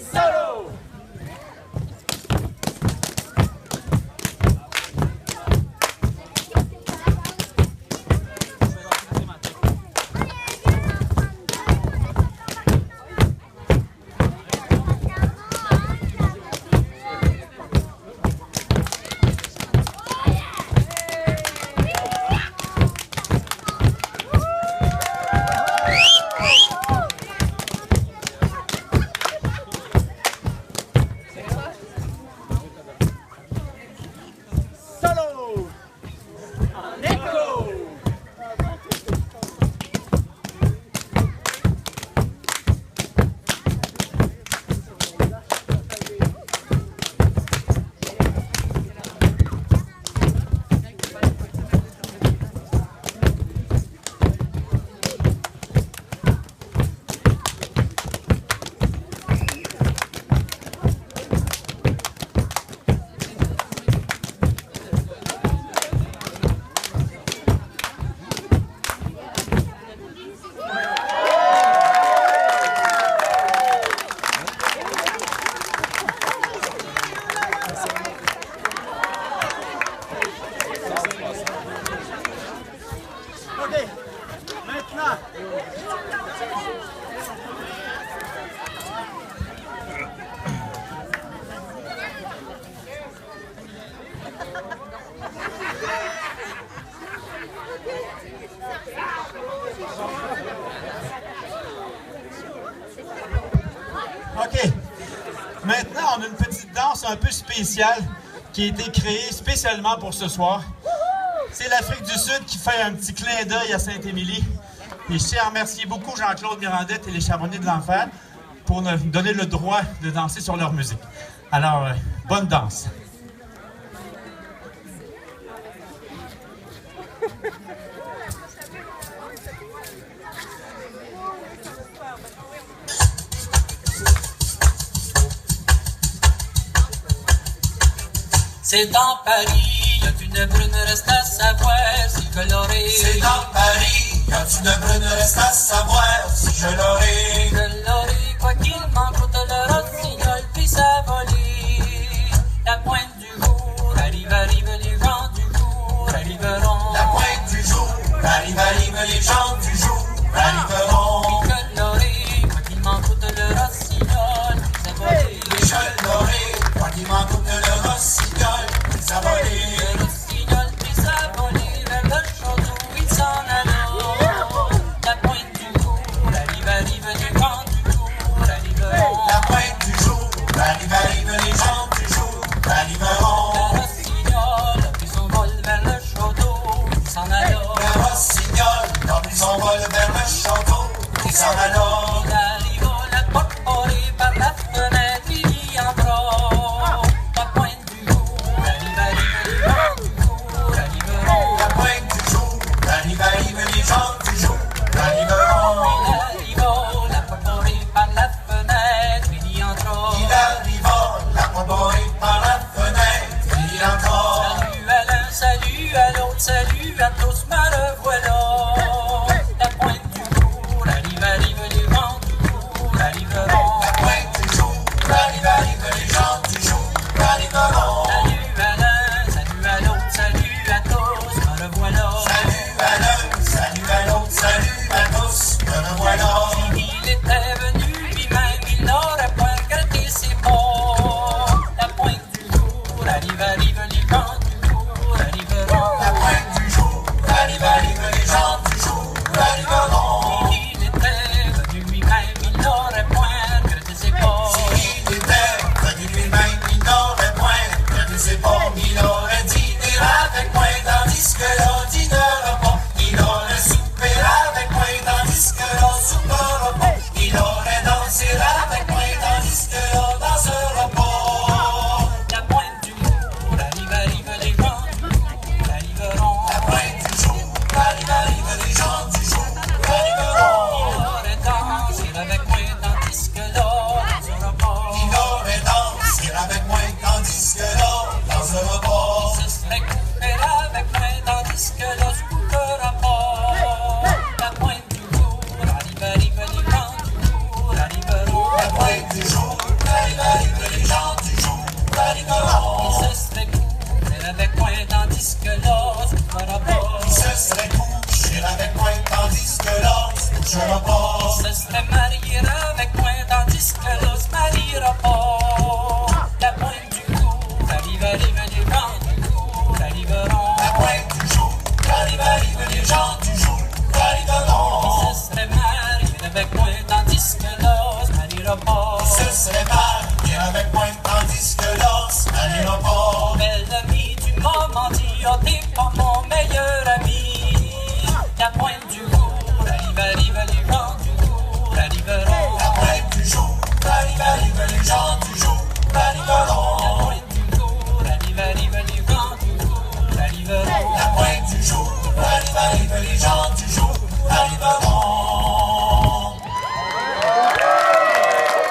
Solo! OK. Maintenant. OK. Maintenant, on a une petite danse un peu spéciale qui a été créée spécialement pour ce soir. C'est l'Afrique du Sud qui fait un petit clin d'œil à Saint-Émilie. Et je tiens à remercier beaucoup Jean-Claude Mirandette et les Charbonniers de l'Enfer pour nous donner le droit de danser sur leur musique. Alors, bonne danse. C'est dans Paris, y a une brune reste à savoir si je l'aurai. C'est dans Paris, y a une brune reste à savoir si je l'aurai.